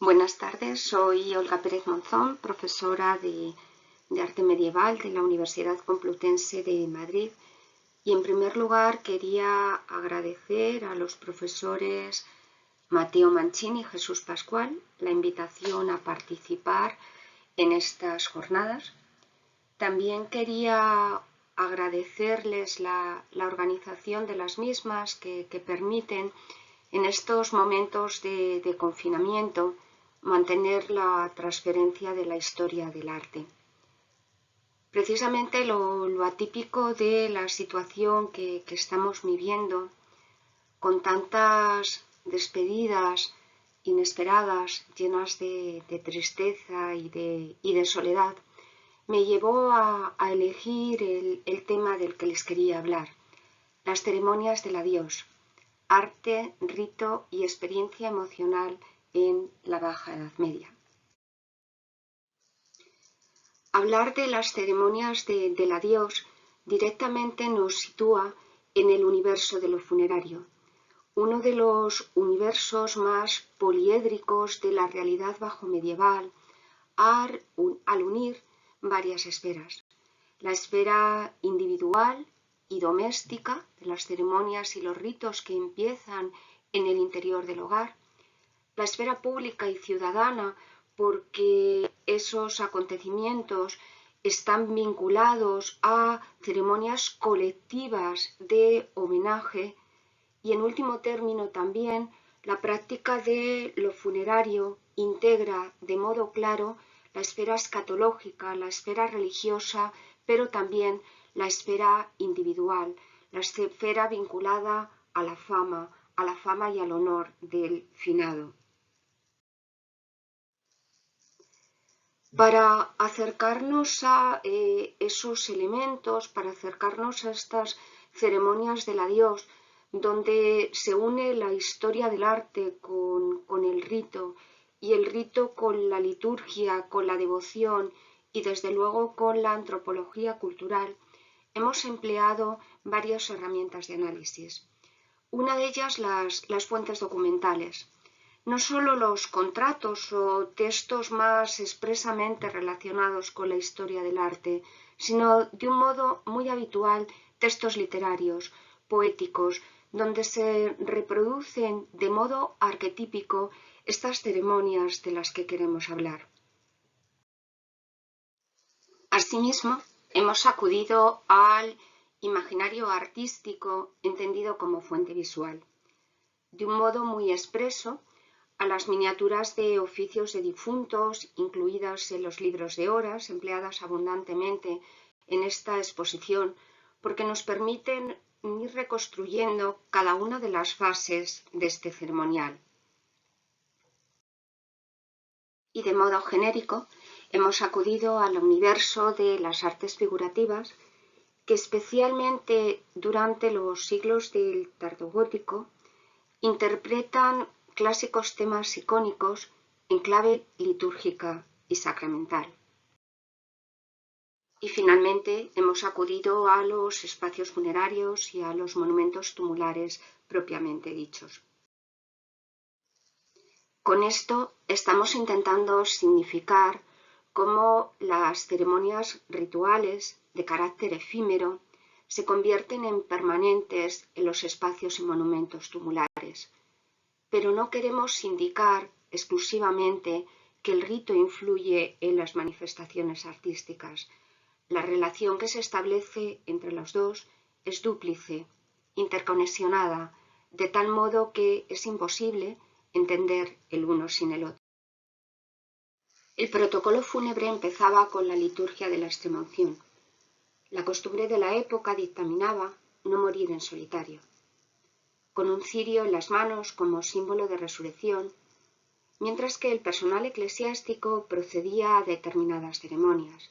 Buenas tardes, soy Olga Pérez Monzón, profesora de Arte Medieval de la Universidad Complutense de Madrid. Y en primer lugar quería agradecer a los profesores Matteo Mancini y Jesús Pascual la invitación a participar en estas jornadas. También quería agradecerles la organización de las mismas que permiten en estos momentos de confinamiento mantener la transferencia de la historia del arte. Precisamente lo atípico de la situación que estamos viviendo, con tantas despedidas inesperadas, llenas de tristeza y de soledad, me llevó a elegir el tema del que les quería hablar, las ceremonias del adiós, arte, rito y experiencia emocional en la Baja Edad Media. Hablar de las ceremonias del adiós directamente nos sitúa en el universo de lo funerario, uno de los universos más poliédricos de la realidad bajomedieval, al unir varias esferas. La esfera individual y doméstica de las ceremonias y los ritos que empiezan en el interior del hogar, la esfera pública y ciudadana, porque esos acontecimientos están vinculados a ceremonias colectivas de homenaje y, en último término, también la práctica de lo funerario integra de modo claro la esfera escatológica, la esfera religiosa, pero también la esfera individual, la esfera vinculada a la fama y al honor del finado. Para acercarnos a esos elementos, para acercarnos a estas ceremonias del adiós, donde se une la historia del arte con el rito, y el rito con la liturgia, con la devoción y desde luego con la antropología cultural, hemos empleado varias herramientas de análisis. Una de ellas las fuentes documentales. No solo los contratos o textos más expresamente relacionados con la historia del arte, sino de un modo muy habitual textos literarios, poéticos, donde se reproducen de modo arquetípico estas ceremonias de las que queremos hablar. Asimismo, hemos acudido al imaginario artístico entendido como fuente visual. De un modo muy expreso, a las miniaturas de oficios de difuntos incluidas en los libros de horas, empleadas abundantemente en esta exposición, porque nos permiten ir reconstruyendo cada una de las fases de este ceremonial. Y de modo genérico, hemos acudido al universo de las artes figurativas, que especialmente durante los siglos del tardogótico interpretan clásicos temas icónicos en clave litúrgica y sacramental. Y finalmente hemos acudido a los espacios funerarios y a los monumentos tumulares propiamente dichos. Con esto estamos intentando significar cómo las ceremonias rituales de carácter efímero se convierten en permanentes en los espacios y monumentos tumulares. Pero no queremos indicar exclusivamente que el rito influye en las manifestaciones artísticas. La relación que se establece entre los dos es dúplice, interconexionada, de tal modo que es imposible entender el uno sin el otro. El protocolo fúnebre empezaba con la liturgia de la extremaunción. La costumbre de la época dictaminaba no morir en solitario, con un cirio en las manos como símbolo de resurrección, mientras que el personal eclesiástico procedía a determinadas ceremonias,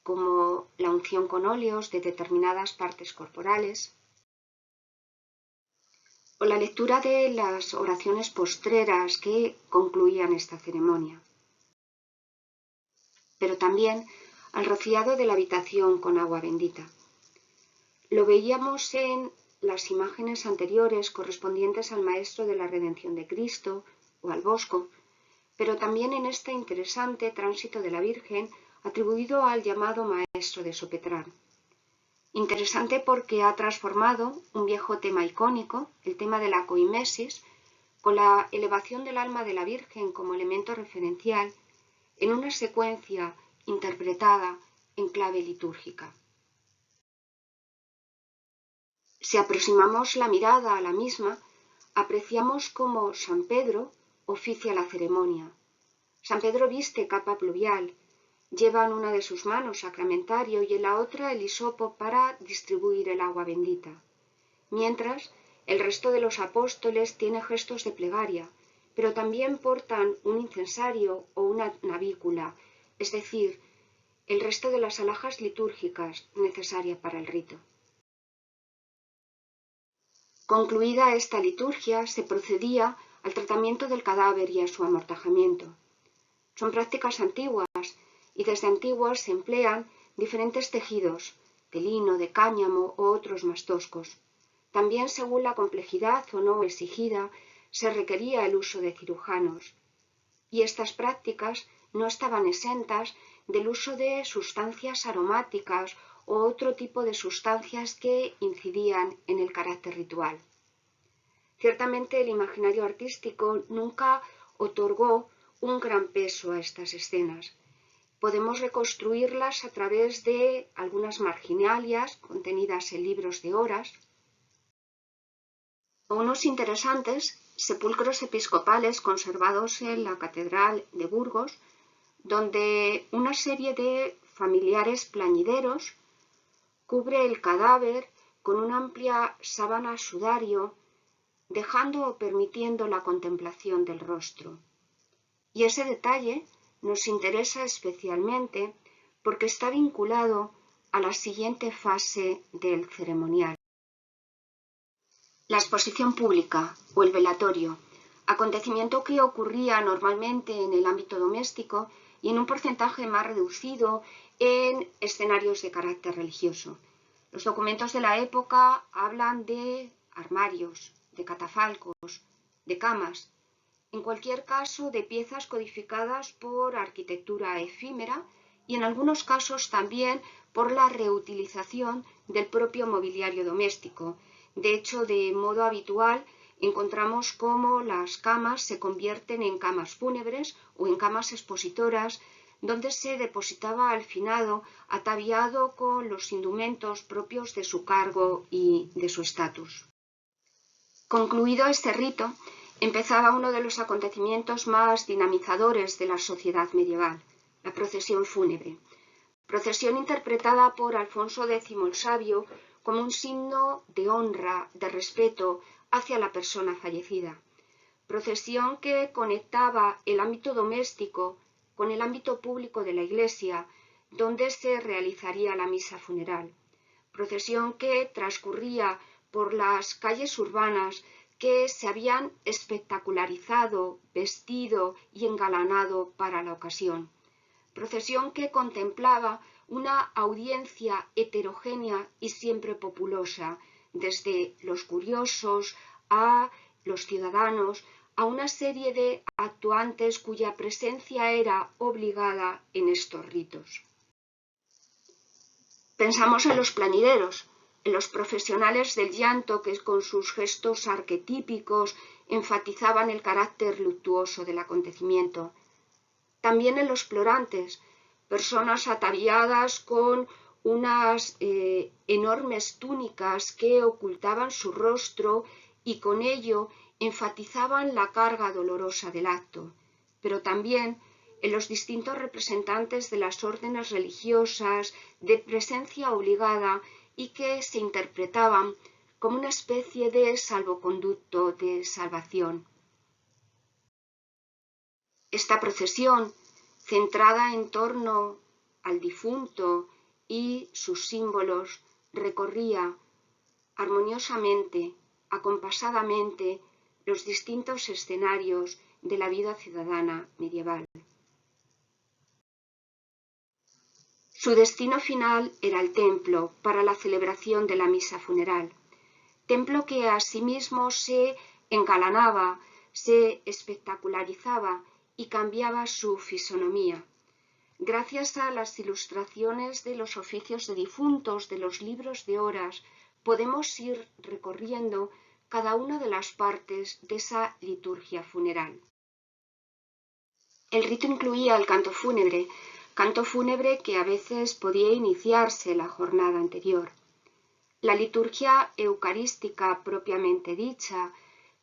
como la unción con óleos de determinadas partes corporales, o la lectura de las oraciones postreras que concluían esta ceremonia. Pero también al rociado de la habitación con agua bendita. Lo veíamos en las imágenes anteriores correspondientes al Maestro de la Redención de Cristo o al Bosco, pero también en este interesante tránsito de la Virgen atribuido al llamado maestro de Sopetrán. Interesante porque ha transformado un viejo tema icónico, el tema de la coimesis, con la elevación del alma de la Virgen como elemento referencial, en una secuencia interpretada en clave litúrgica. Si aproximamos la mirada a la misma, apreciamos cómo San Pedro oficia la ceremonia. San Pedro viste capa pluvial, lleva en una de sus manos sacramentario y en la otra el hisopo para distribuir el agua bendita, mientras el resto de los apóstoles tiene gestos de plegaria, pero también portan un incensario o una navícula, es decir, el resto de las alhajas litúrgicas necesarias para el rito. Concluida esta liturgia, se procedía al tratamiento del cadáver y a su amortajamiento. Son prácticas antiguas y desde antiguas se emplean diferentes tejidos, de lino, de cáñamo u otros más toscos. También, según la complejidad o no exigida, se requería el uso de cirujanos. Y estas prácticas no estaban exentas del uso de sustancias aromáticas o otro tipo de sustancias que incidían en el carácter ritual. Ciertamente el imaginario artístico nunca otorgó un gran peso a estas escenas. Podemos reconstruirlas a través de algunas marginalias contenidas en libros de horas o unos interesantes sepulcros episcopales conservados en la Catedral de Burgos, donde una serie de familiares plañideros cubre el cadáver con una amplia sábana sudario, dejando o permitiendo la contemplación del rostro. Y ese detalle nos interesa especialmente porque está vinculado a la siguiente fase del ceremonial. La exposición pública o el velatorio, acontecimiento que ocurría normalmente en el ámbito doméstico y en un porcentaje más reducido en escenarios de carácter religioso. Los documentos de la época hablan de armarios, de catafalcos, de camas, en cualquier caso de piezas codificadas por arquitectura efímera y en algunos casos también por la reutilización del propio mobiliario doméstico. De hecho, de modo habitual encontramos cómo las camas se convierten en camas fúnebres o en camas expositoras, donde se depositaba al finado ataviado con los indumentos propios de su cargo y de su estatus. Concluido este rito, empezaba uno de los acontecimientos más dinamizadores de la sociedad medieval, la procesión fúnebre. Procesión interpretada por Alfonso X el Sabio como un signo de honra, de respeto hacia la persona fallecida. Procesión que conectaba el ámbito doméstico con el ámbito público de la Iglesia, donde se realizaría la misa funeral. Procesión que transcurría por las calles urbanas que se habían espectacularizado, vestido y engalanado para la ocasión. Procesión que contemplaba una audiencia heterogénea y siempre populosa, desde los curiosos a los ciudadanos, a una serie de actuantes cuya presencia era obligada en estos ritos. Pensamos en los plañideros, en los profesionales del llanto que con sus gestos arquetípicos enfatizaban el carácter luctuoso del acontecimiento. También en los plorantes, personas ataviadas con unas enormes túnicas que ocultaban su rostro y con ello enfatizaban la carga dolorosa del acto, pero también en los distintos representantes de las órdenes religiosas de presencia obligada y que se interpretaban como una especie de salvoconducto de salvación. Esta procesión, centrada en torno al difunto y sus símbolos, recorría armoniosamente, acompasadamente, los distintos escenarios de la vida ciudadana medieval. Su destino final era el templo para la celebración de la misa funeral, templo que asimismo se engalanaba, se espectacularizaba y cambiaba su fisonomía. Gracias a las ilustraciones de los oficios de difuntos de los libros de horas, podemos ir recorriendo cada una de las partes de esa liturgia funeral. El rito incluía el canto fúnebre que a veces podía iniciarse la jornada anterior. La liturgia eucarística propiamente dicha,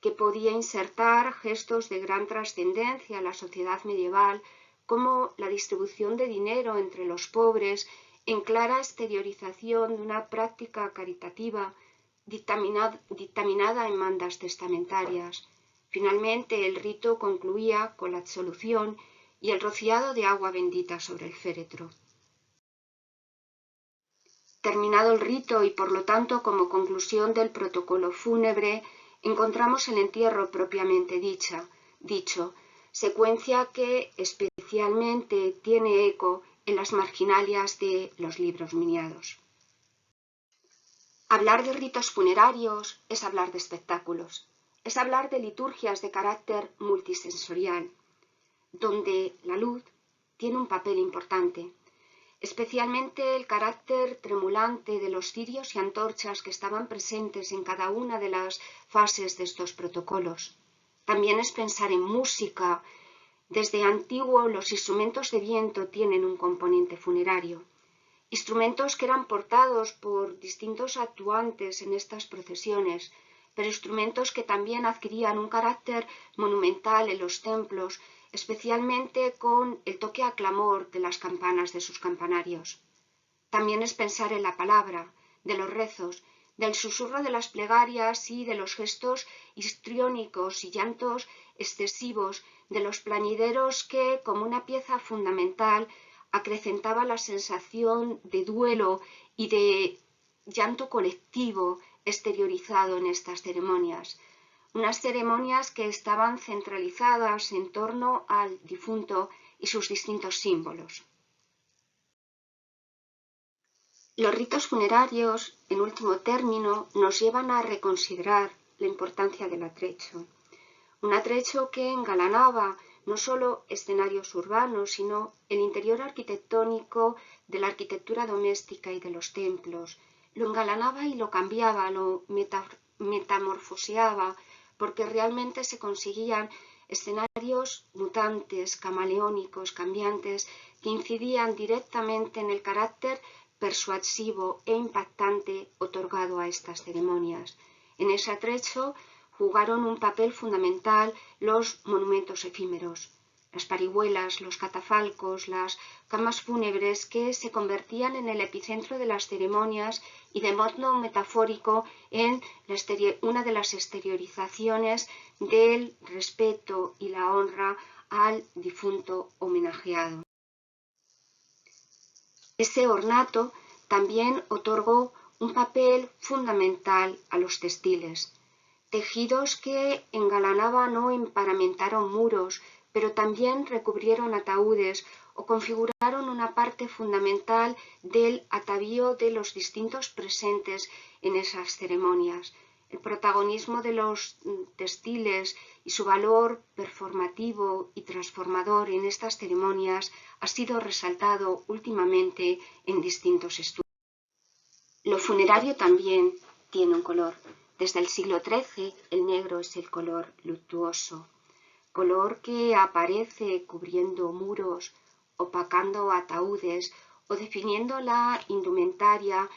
que podía insertar gestos de gran trascendencia en la sociedad medieval, como la distribución de dinero entre los pobres, en clara exteriorización de una práctica caritativa dictaminada en mandas testamentarias. Finalmente, el rito concluía con la absolución y el rociado de agua bendita sobre el féretro. Terminado el rito y por lo tanto como conclusión del protocolo fúnebre, encontramos el entierro propiamente dicho, secuencia que especialmente tiene eco en las marginalias de los libros miniados. Hablar de ritos funerarios es hablar de espectáculos, es hablar de liturgias de carácter multisensorial, donde la luz tiene un papel importante, especialmente el carácter tremulante de los cirios y antorchas que estaban presentes en cada una de las fases de estos protocolos. También es pensar en música. Desde antiguo los instrumentos de viento tienen un componente funerario. Instrumentos que eran portados por distintos actuantes en estas procesiones, pero instrumentos que también adquirían un carácter monumental en los templos, especialmente con el toque a clamor de las campanas de sus campanarios. También es pensar en la palabra, de los rezos, del susurro de las plegarias y de los gestos histriónicos y llantos excesivos de los plañideros que, como una pieza fundamental, acrecentaba la sensación de duelo y de llanto colectivo exteriorizado en estas ceremonias. Unas ceremonias que estaban centralizadas en torno al difunto y sus distintos símbolos. Los ritos funerarios, en último término, nos llevan a reconsiderar la importancia del atrecho. Un atrecho que engalanaba no solo escenarios urbanos, sino el interior arquitectónico de la arquitectura doméstica y de los templos. Lo engalanaba y lo cambiaba, lo metamorfoseaba, porque realmente se conseguían escenarios mutantes, camaleónicos, cambiantes, que incidían directamente en el carácter persuasivo e impactante otorgado a estas ceremonias. En ese atrecho jugaron un papel fundamental los monumentos efímeros, las parihuelas, los catafalcos, las camas fúnebres que se convertían en el epicentro de las ceremonias y de modo metafórico en una de las exteriorizaciones del respeto y la honra al difunto homenajeado. Ese ornato también otorgó un papel fundamental a los textiles, tejidos que engalanaban o emparamentaron muros, pero también recubrieron ataúdes o configuraron una parte fundamental del atavío de los distintos presentes en esas ceremonias. El protagonismo de los textiles y su valor performativo y transformador en estas ceremonias ha sido resaltado últimamente en distintos estudios. Lo funerario también tiene un color. Desde el siglo XIII, el negro es el color luctuoso, color que aparece cubriendo muros, opacando ataúdes o definiendo la indumentaria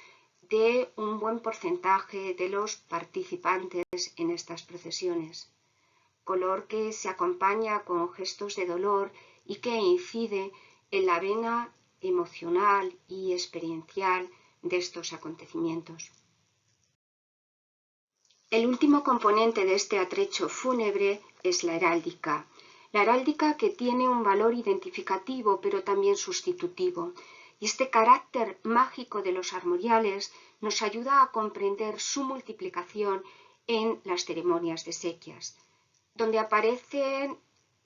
de un buen porcentaje de los participantes en estas procesiones. Color que se acompaña con gestos de dolor y que incide en la vena emocional y experiencial de estos acontecimientos. El último componente de este atrecho fúnebre es la heráldica. La heráldica que tiene un valor identificativo pero también sustitutivo. Y este carácter mágico de los armoriales nos ayuda a comprender su multiplicación en las ceremonias de exequias, donde aparecen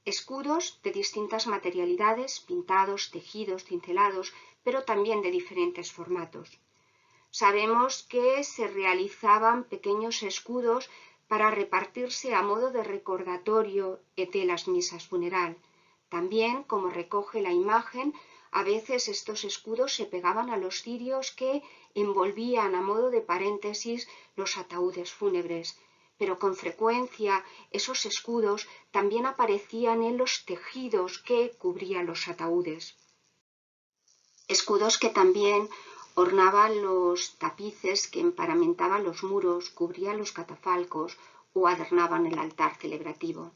escudos de distintas materialidades, pintados, tejidos, cincelados, pero también de diferentes formatos. Sabemos que se realizaban pequeños escudos para repartirse a modo de recordatorio de las misas funeral. También, como recoge la imagen, a veces estos escudos se pegaban a los cirios que envolvían a modo de paréntesis los ataúdes fúnebres, pero con frecuencia esos escudos también aparecían en los tejidos que cubrían los ataúdes. Escudos que también ornaban los tapices que emparamentaban los muros, cubrían los catafalcos o adornaban el altar celebrativo.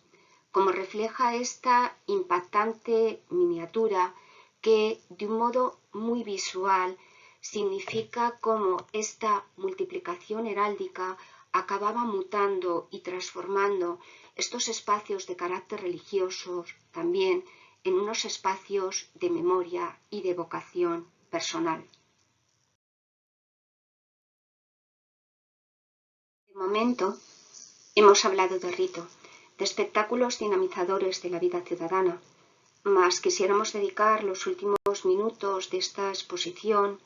Como refleja esta impactante miniatura que de un modo muy visual significa cómo esta multiplicación heráldica acababa mutando y transformando estos espacios de carácter religioso también en unos espacios de memoria y de vocación personal. De momento, hemos hablado de rito, de espectáculos dinamizadores de la vida ciudadana, mas quisiéramos dedicar los últimos minutos de esta exposición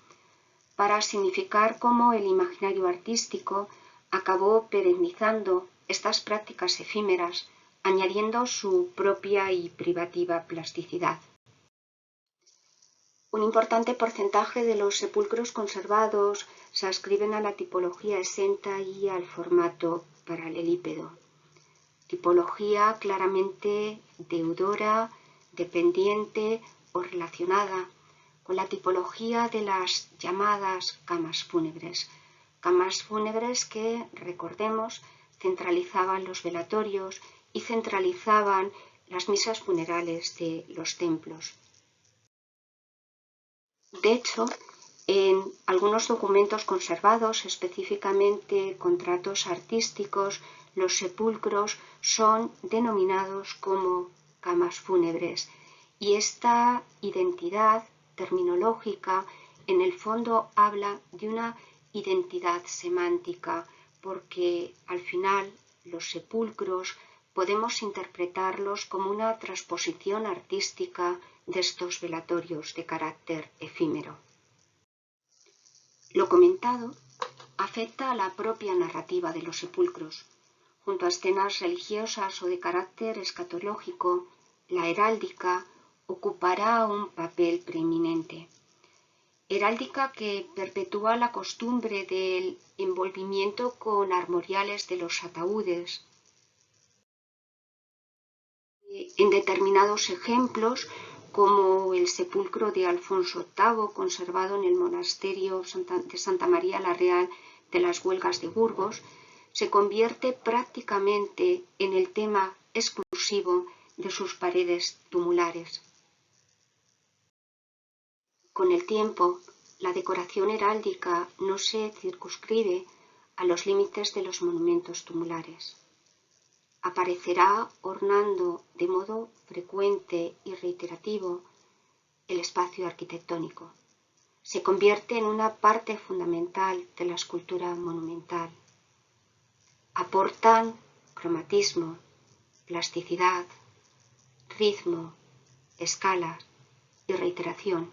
para significar cómo el imaginario artístico acabó perennizando estas prácticas efímeras, añadiendo su propia y privativa plasticidad. Un importante porcentaje de los sepulcros conservados se ascriben a la tipología exenta y al formato paralelípedo. Tipología claramente deudora, dependiente o relacionada con la tipología de las llamadas camas fúnebres que, recordemos, centralizaban los velatorios y centralizaban las misas funerales de los templos. De hecho, en algunos documentos conservados, específicamente contratos artísticos, los sepulcros son denominados como camas fúnebres y esta identidad terminológica en el fondo habla de una identidad semántica porque al final los sepulcros podemos interpretarlos como una transposición artística de estos velatorios de carácter efímero. Lo comentado afecta a la propia narrativa de los sepulcros. Junto a escenas religiosas o de carácter escatológico, la heráldica ocupará un papel preeminente. Heráldica que perpetúa la costumbre del envolvimiento con armoriales de los ataúdes. En determinados ejemplos, como el sepulcro de Alfonso VIII, conservado en el monasterio de Santa María la Real de las Huelgas de Burgos, se convierte prácticamente en el tema exclusivo de sus paredes tumulares. Con el tiempo, la decoración heráldica no se circunscribe a los límites de los monumentos tumulares. Aparecerá ornando de modo frecuente y reiterativo el espacio arquitectónico. Se convierte en una parte fundamental de la escultura monumental. Aportan cromatismo, plasticidad, ritmo, escalas y reiteración,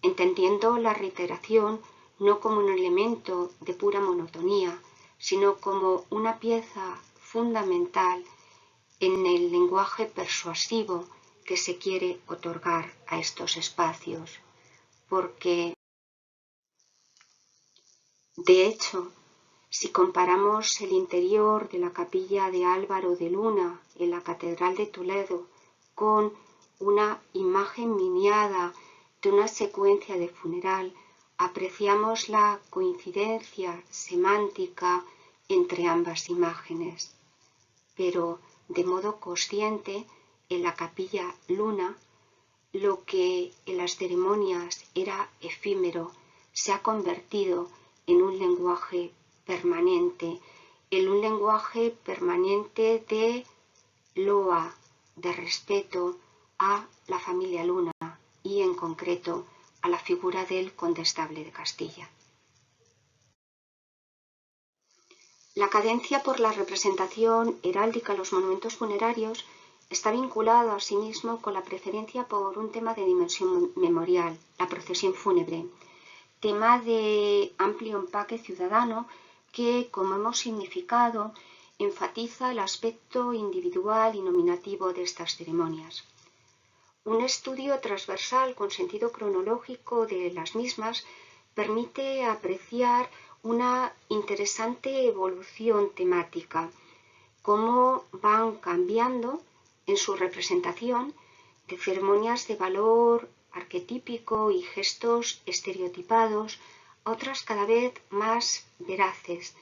entendiendo la reiteración no como un elemento de pura monotonía, sino como una pieza fundamental en el lenguaje persuasivo que se quiere otorgar a estos espacios, porque, de hecho, si comparamos el interior de la capilla de Álvaro de Luna en la Catedral de Toledo con una imagen miniada de una secuencia de funeral, apreciamos la coincidencia semántica entre ambas imágenes. Pero de modo consciente, en la capilla Luna, lo que en las ceremonias era efímero se ha convertido en un lenguaje permanente, de loa, de respeto a la familia Luna y en concreto a la figura del condestable de Castilla. La cadencia por la representación heráldica en los monumentos funerarios está vinculada asimismo con la preferencia por un tema de dimensión memorial, la procesión fúnebre, tema de amplio empaque ciudadano que, como hemos significado, enfatiza el aspecto individual y nominativo de estas ceremonias. Un estudio transversal con sentido cronológico de las mismas permite apreciar una interesante evolución temática, cómo van cambiando en su representación de ceremonias de valor arquetípico y gestos estereotipados a otras cada vez más veraces,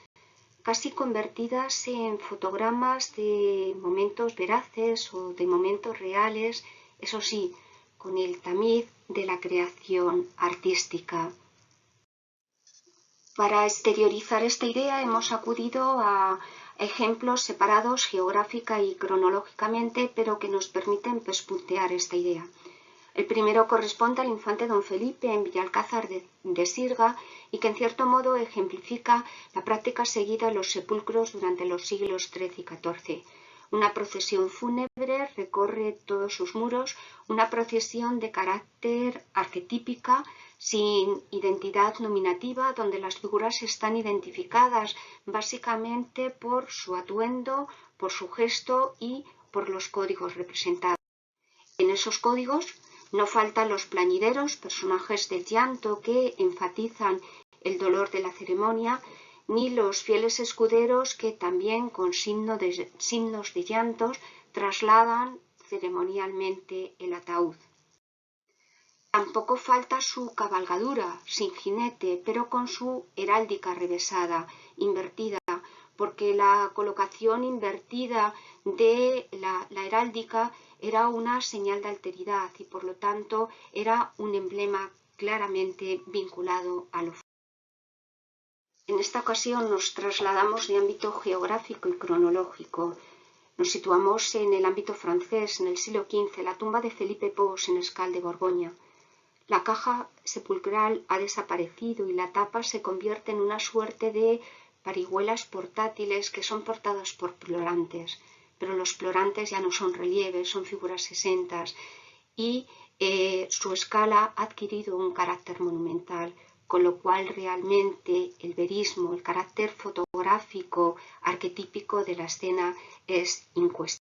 casi convertidas en fotogramas de momentos veraces o de momentos reales, eso sí, con el tamiz de la creación artística. Para exteriorizar esta idea hemos acudido a ejemplos separados geográfica y cronológicamente, pero que nos permiten pespuntear esta idea. El primero corresponde al infante don Felipe en Villalcázar de Sirga y que en cierto modo ejemplifica la práctica seguida en los sepulcros durante los siglos XIII y XIV. Una procesión fúnebre recorre todos sus muros, una procesión de carácter arquetípica, sin identidad nominativa, donde las figuras están identificadas básicamente por su atuendo, por su gesto y por los códigos representados. En esos códigos no faltan los plañideros, personajes del llanto que enfatizan el dolor de la ceremonia, ni los fieles escuderos que también con signos de llantos trasladan ceremonialmente el ataúd. Tampoco falta su cabalgadura, sin jinete, pero con su heráldica revesada, invertida, porque la colocación invertida de la heráldica era una señal de alteridad y por lo tanto era un emblema claramente vinculado a lo. En esta ocasión nos trasladamos de ámbito geográfico y cronológico. Nos situamos en el ámbito francés, en el siglo XV, la tumba de Felipe Pos en Escal de Borgoña. La caja sepulcral ha desaparecido y la tapa se convierte en una suerte de parihuelas portátiles que son portadas por plorantes, pero los plorantes ya no son relieves, son figuras sesentas y su escala ha adquirido un carácter monumental, con lo cual realmente el verismo, el carácter fotográfico arquetípico de la escena es incuestionable.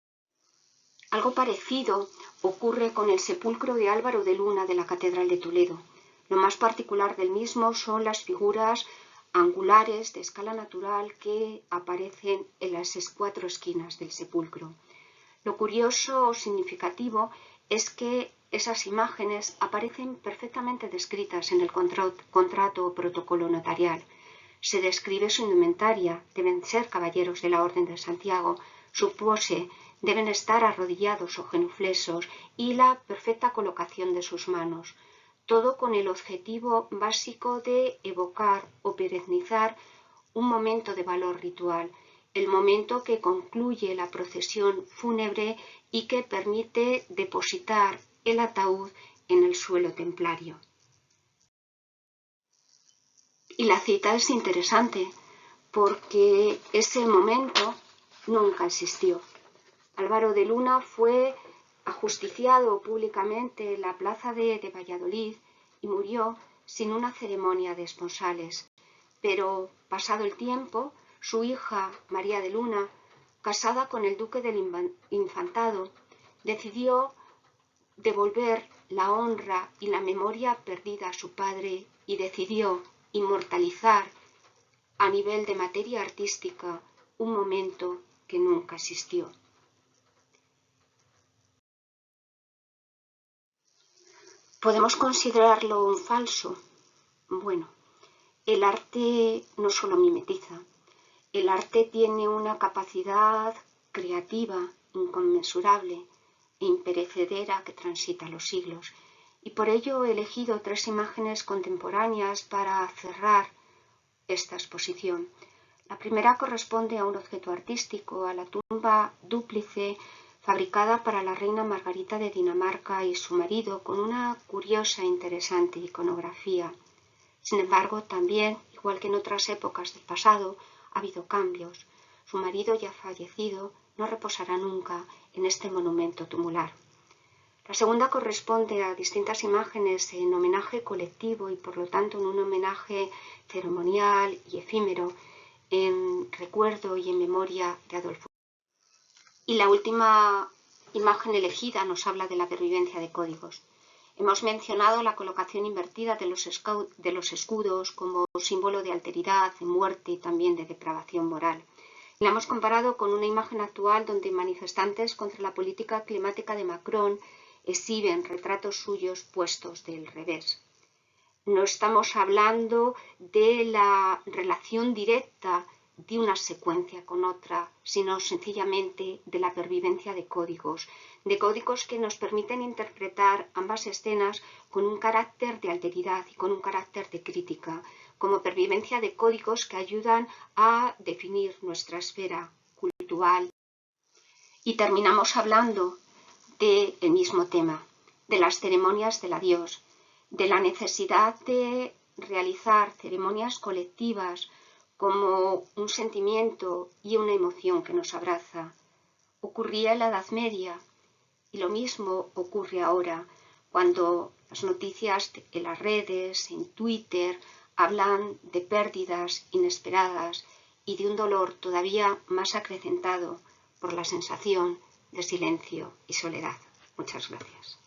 Algo parecido ocurre con el sepulcro de Álvaro de Luna de la Catedral de Toledo. Lo más particular del mismo son las figuras angulares de escala natural que aparecen en las cuatro esquinas del sepulcro. Lo curioso o significativo es que esas imágenes aparecen perfectamente descritas en el contrato o protocolo notarial. Se describe su indumentaria, deben ser caballeros de la Orden de Santiago, su pose, deben estar arrodillados o genuflesos y la perfecta colocación de sus manos, todo con el objetivo básico de evocar o perenizar un momento de valor ritual, el momento que concluye la procesión fúnebre y que permite depositar el ataúd en el suelo templario. Y la cita es interesante porque ese momento nunca existió. Álvaro de Luna fue ajusticiado públicamente en la plaza de Valladolid y murió sin una ceremonia de esponsales. Pero, pasado el tiempo, su hija, María de Luna, casada con el duque del Infantado, decidió devolver la honra y la memoria perdida a su padre y decidió inmortalizar a nivel de materia artística un momento que nunca existió. ¿Podemos considerarlo un falso? Bueno, el arte no solo mimetiza, el arte tiene una capacidad creativa inconmensurable e imperecedera que transita los siglos, y por ello he elegido tres imágenes contemporáneas para cerrar esta exposición. La primera corresponde a un objeto artístico, a la tumba dúplice fabricada para la reina Margarita de Dinamarca y su marido, con una curiosa e interesante iconografía. Sin embargo, también, igual que en otras épocas del pasado, ha habido cambios. Su marido, ya fallecido, no reposará nunca en este monumento tumular. La segunda corresponde a distintas imágenes en homenaje colectivo y, por lo tanto, en un homenaje ceremonial y efímero en recuerdo y en memoria de Adolfo. Y la última imagen elegida nos habla de la pervivencia de códigos. Hemos mencionado la colocación invertida de los escudos como símbolo de alteridad, de muerte y también de depravación moral. La hemos comparado con una imagen actual donde manifestantes contra la política climática de Macron exhiben retratos suyos puestos del revés. No estamos hablando de la relación directa de una secuencia con otra, sino sencillamente de la pervivencia de códigos que nos permiten interpretar ambas escenas con un carácter de alteridad y con un carácter de crítica, como pervivencia de códigos que ayudan a definir nuestra esfera cultural. Y terminamos hablando del mismo tema, de las ceremonias del adiós, de la necesidad de realizar ceremonias colectivas como un sentimiento y una emoción que nos abraza. Ocurría en la Edad Media y lo mismo ocurre ahora cuando las noticias en las redes, en Twitter, hablan de pérdidas inesperadas y de un dolor todavía más acrecentado por la sensación de silencio y soledad. Muchas gracias.